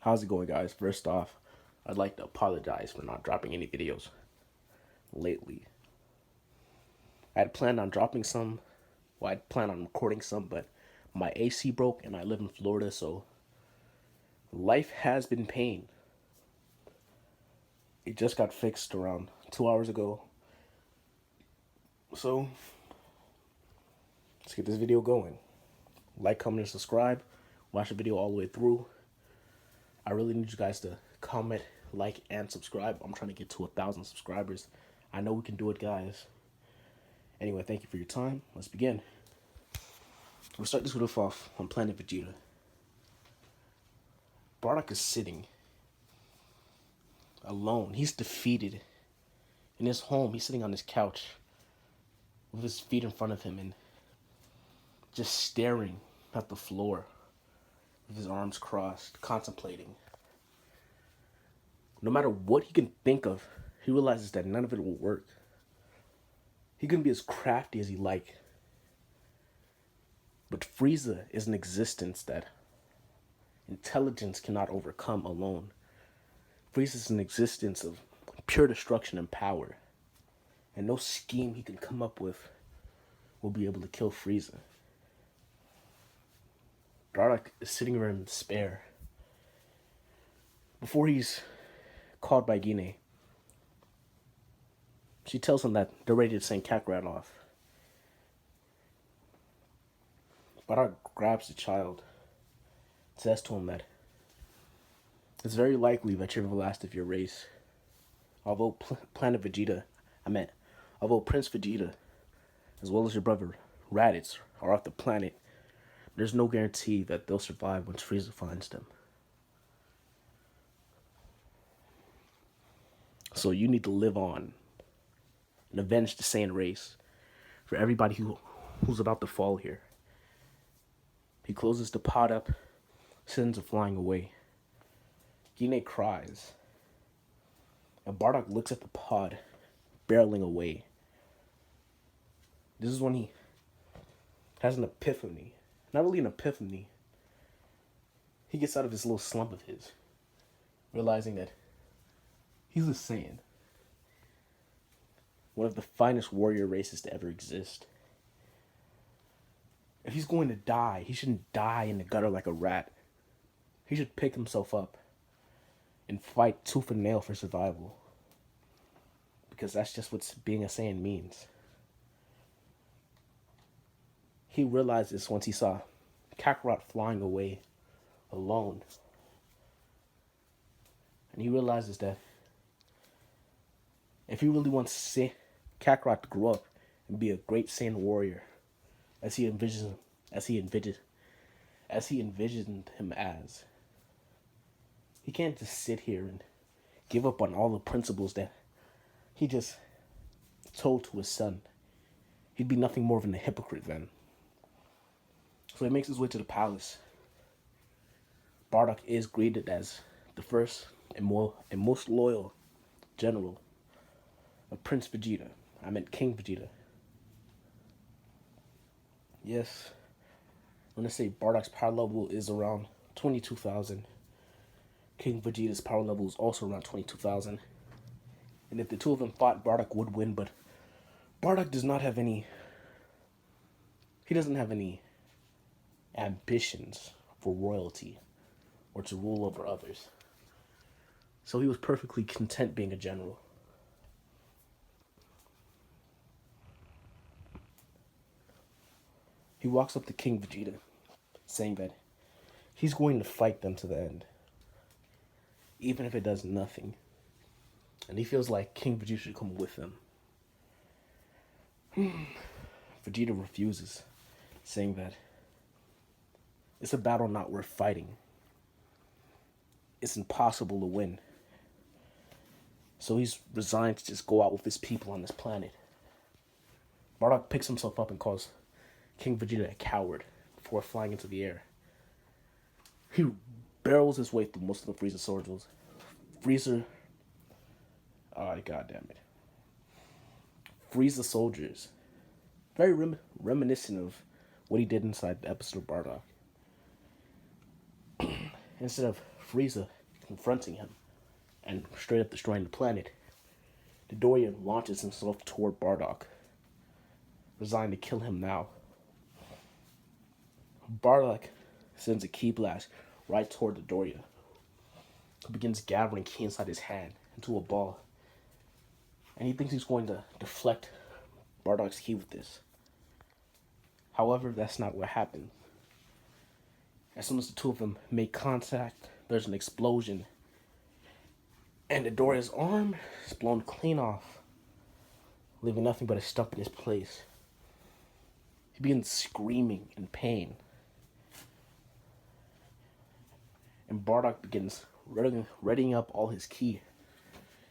How's it going, guys? First off, I'd like to apologize for not dropping any videos lately. I had planned on dropping some, well, I'd planned on recording some, but my AC broke and I live in Florida, so life has been pain. It just got fixed around 2 hours ago. So, let's get this video going. Like, comment, and subscribe. Watch the video all the way through. I really need you guys to comment, like, and subscribe. I'm trying to get to 1,000 subscribers. I know we can do it, guys. Anyway, thank you for your time. Let's begin. We'll start this video off on Planet Vegeta. Bardock is sitting alone. He's defeated. In his home, he's sitting on his couch with his feet in front of him and just staring at the floor with his arms crossed, contemplating. No matter what he can think of, he realizes that none of it will work. He can be as crafty as he like, but Frieza is an existence that intelligence cannot overcome alone. Frieza is an existence of pure destruction and power, and no scheme he can come up with will be able to kill Frieza. Bardock is sitting there in despair. Before he's called by Gine, she tells him that they're ready to send Kakarot off. Bardock grabs the child, says to him that it's very likely that you're the last of your race. Although although Prince Vegeta, as well as your brother Raditz, are off the planet, there's no guarantee that they'll survive once Frieza finds them. So you need to live on and avenge the Saiyan race for everybody who's about to fall here. He closes the pod up, sends it flying away. Gine cries, and Bardock looks at the pod, barreling away. This is when he has an epiphany. Not really an epiphany. He gets out of his little slump of his, realizing that he's a Saiyan. One of the finest warrior races to ever exist. If he's going to die, he shouldn't die in the gutter like a rat. He should pick himself up and fight tooth and nail for survival. Because that's just what being a Saiyan means. He realized this once he saw Kakarot flying away alone. And he realizes that if he really wants Kakarot to grow up and be a great Saiyan warrior, as he envisioned him as, he can't just sit here and give up on all the principles that he just told to his son. He'd be nothing more than a hypocrite then. So he makes his way to the palace. Bardock is greeted as the first and most loyal general of Prince Vegeta. I meant King Vegeta. Yes, when I say Bardock's power level is around 22,000, King Vegeta's power level is also around 22,000. And if the two of them fought, Bardock would win, but Bardock does not have any... He doesn't have any ambitions for royalty or to rule over others. So he was perfectly content being a general. He walks up to King Vegeta, saying that he's going to fight them to the end, even if it does nothing. And he feels like King Vegeta should come with him. Vegeta refuses, saying that it's a battle not worth fighting. It's impossible to win. So he's resigned to just go out with his people on this planet. Bardock picks himself up and calls King Vegeta a coward before flying into the air. He barrels his way through most of the Frieza soldiers. Frieza soldiers. Very reminiscent of what he did inside the episode of Bardock. Instead of Frieza confronting him and straight up destroying the planet, the Dorian launches himself toward Bardock, resigned to kill him now. Bardock sends a ki blast right toward the Dorian, who begins gathering ki inside his hand into a ball, and he thinks he's going to deflect Bardock's ki with this. However, that's not what happened. As soon as the two of them make contact, there's an explosion, and the Dorian's arm is blown clean off, leaving nothing but a stump in his place. He begins screaming in pain, and Bardock begins readying up all his ki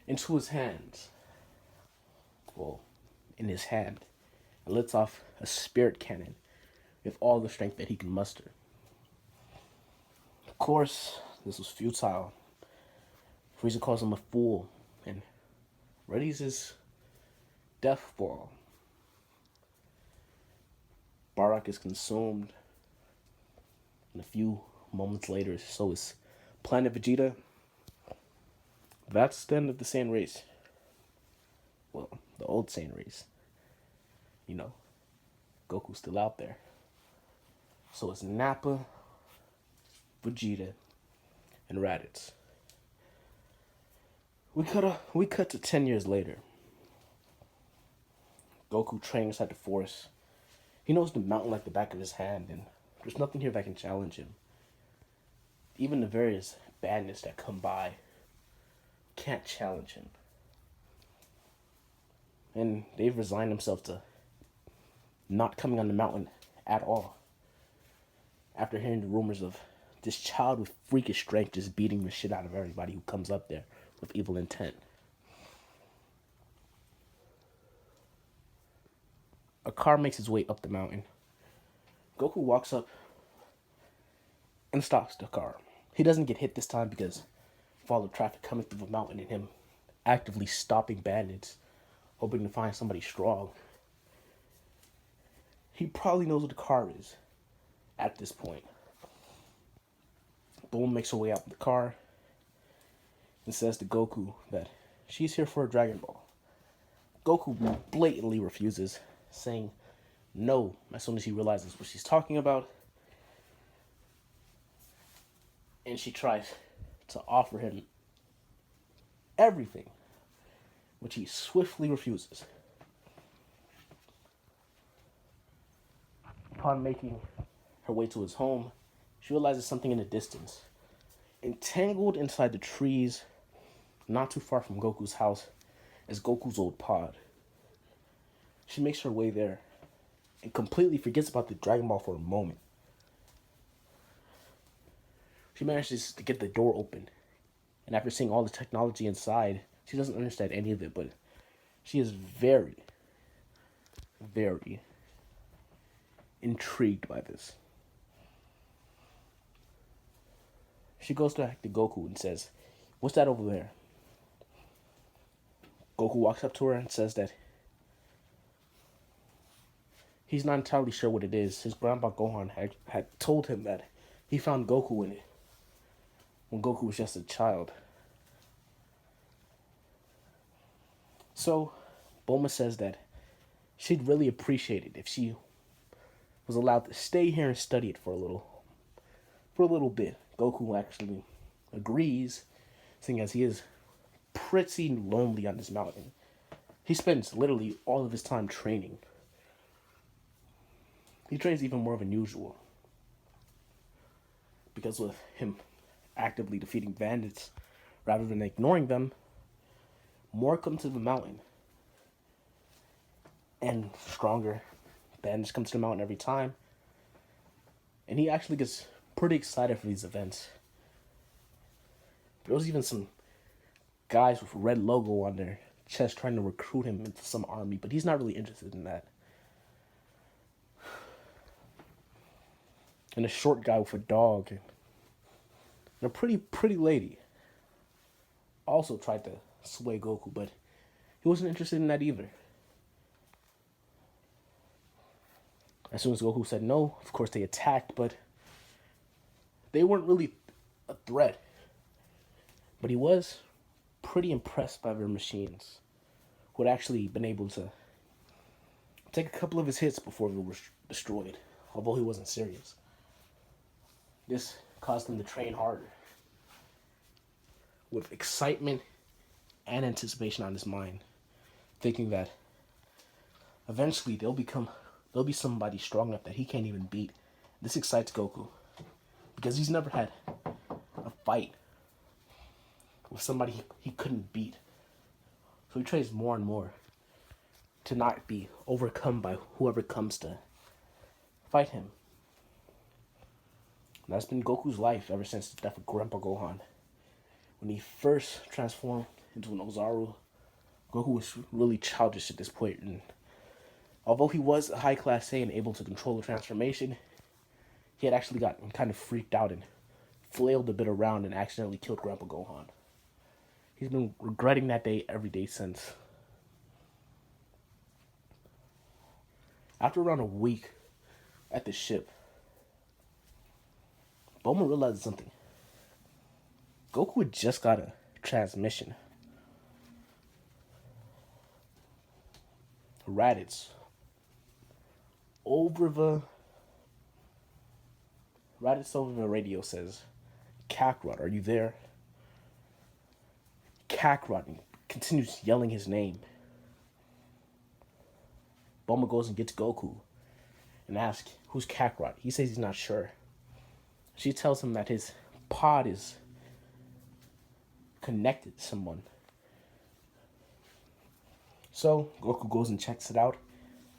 into his hands. Well, in his hand, and lets off a spirit cannon with all the strength that he can muster. Of course, this was futile. Frieza calls him a fool and readies his death ball. Bardock is consumed, and a few moments later, so is Planet Vegeta. That's the end of the Saiyan race. Well, the old Saiyan race. You know, Goku's still out there. So it's Nappa, Vegeta, and Raditz. We cut to 10 years later. Goku training inside the forest. He knows the mountain like the back of his hand, and there's nothing here that can challenge him. Even the various bandits that come by can't challenge him. And they've resigned themselves to not coming on the mountain at all, after hearing the rumors of this child with freakish strength just beating the shit out of everybody who comes up there with evil intent. A car makes its way up the mountain. Goku walks up and stops the car. He doesn't get hit this time because of all the traffic coming through the mountain and him actively stopping bandits, hoping to find somebody strong. He probably knows what the car is at this point. Bulma makes her way out of the car and says to Goku that she's here for a Dragon Ball. Goku blatantly refuses, saying no as soon as he realizes what she's talking about. And she tries to offer him everything, which he swiftly refuses. Upon making her way to his home, she realizes something in the distance. Entangled inside the trees, not too far from Goku's house, is Goku's old pod. She makes her way there and completely forgets about the Dragon Ball for a moment. She manages to get the door open, and after seeing all the technology inside, she doesn't understand any of it, but she is very, very intrigued by this. She goes back to Goku and says, "What's that over there?" Goku walks up to her and says that he's not entirely sure what it is. His grandpa Gohan had told him that he found Goku in it when Goku was just a child. So, Bulma says that she'd really appreciate it if she was allowed to stay here and study it for a little bit. Goku actually agrees, seeing as he is pretty lonely on this mountain. He spends literally all of his time training. He trains even more than usual, because with him actively defeating bandits rather than ignoring them, more come to the mountain, and stronger bandits come to the mountain every time, and he actually gets pretty excited for these events. There was even some guys with red logo on their chest trying to recruit him into some army, but he's not really interested in that. And a short guy with a dog and a pretty lady also tried to sway Goku, but he wasn't interested in that either. As soon as Goku said no, of course they attacked, but they weren't really a threat. But he was pretty impressed by their machines, who had actually been able to take a couple of his hits before they were destroyed, although he wasn't serious. This caused him to train harder, with excitement and anticipation on his mind, thinking that eventually there'll be somebody strong enough that he can't even beat. This excites Goku, because he's never had a fight with somebody he couldn't beat. So he trains more and more to not be overcome by whoever comes to fight him. And that's been Goku's life ever since the death of Grandpa Gohan. When he first transformed into an Ozaru, Goku was really childish at this point, and although he was a high-class Saiyan able to control the transformation, he had actually gotten kind of freaked out and flailed a bit around and accidentally killed Grandpa Gohan. He's been regretting that day every day since. After around a week at the ship, Bulma realized something. Goku had just got a transmission. Raditz over the radio says, "Kakarot, are you there?" Kakarot continues yelling his name. Bulma goes and gets Goku and asks, "Who's Kakarot?" He says he's not sure. She tells him that his pod is connected to someone. So Goku goes and checks it out.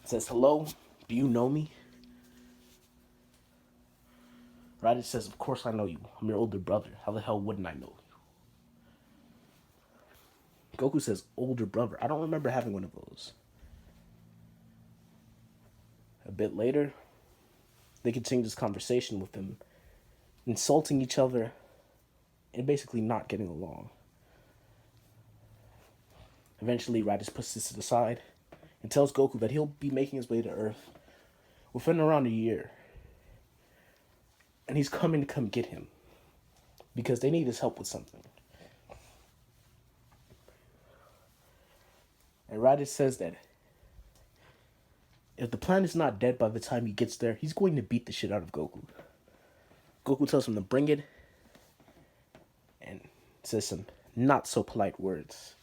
Says, "Hello, do you know me?" Raditz says, "Of course I know you. I'm your older brother. How the hell wouldn't I know you?" Goku says, "Older brother? I don't remember having one of those." A bit later, they continue this conversation with him, insulting each other and basically not getting along. Eventually, Raditz puts this to the side and tells Goku that he'll be making his way to Earth within around a year. And he's coming to come get him because they need his help with something. And Raditz says that if the planet is not dead by the time he gets there, he's going to beat the shit out of Goku. Goku tells him to bring it and says some not so polite words,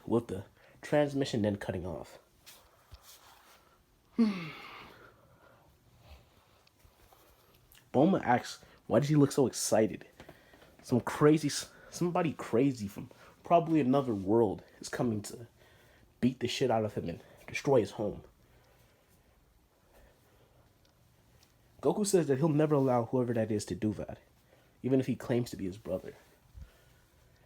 with the transmission then cutting off. Bulma asks, why does he look so excited? Somebody crazy from probably another world is coming to beat the shit out of him and destroy his home. Goku says that he'll never allow whoever that is to do that, even if he claims to be his brother.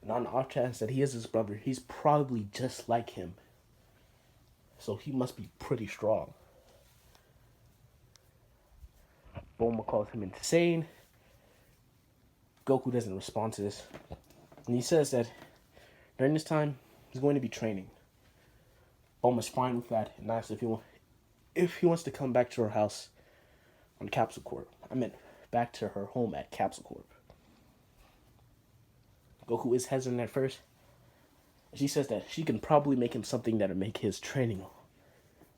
And on the off chance that he is his brother, he's probably just like him. So he must be pretty strong. Bulma calls him insane. Goku doesn't respond to this. And he says that during this time, he's going to be training. Bulma's fine with that and asks if he wants to come back to her house on Capsule Corp. Back to her home at Capsule Corp. Goku is hesitant at first. She says that she can probably make him something that'll make his training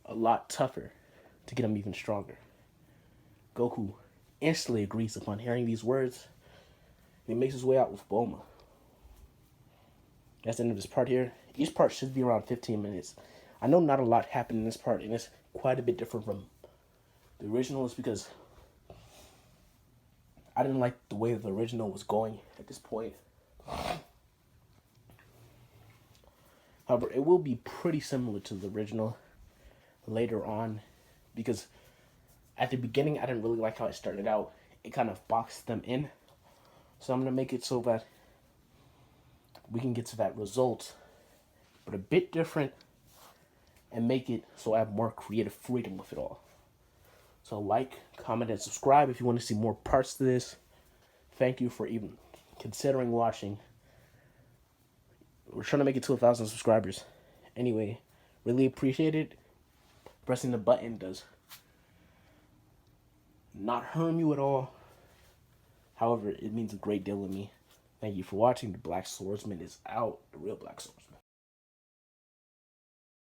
a lot tougher to get him even stronger. Goku instantly agrees upon hearing these words. And he makes his way out with Bulma. That's the end of this part here. Each part should be around 15 minutes. I know not a lot happened in this part, and it's quite a bit different from the original. It's because I didn't like the way the original was going at this point. However, it will be pretty similar to the original later on, because at the beginning I didn't really like how it started out. It kind of boxed them in. So I'm going to make it so that we can get to that result, but a bit different, and make it so I have more creative freedom with it all. So like, comment, and subscribe if you want to see more parts to this. Thank you for even considering watching. We're trying to make it to 1,000 subscribers. Anyway, really appreciate it. Pressing the button does not harm you at all. However, it means a great deal to me. Thank you for watching. The Black Swordsman is out. The real Black Swordsman.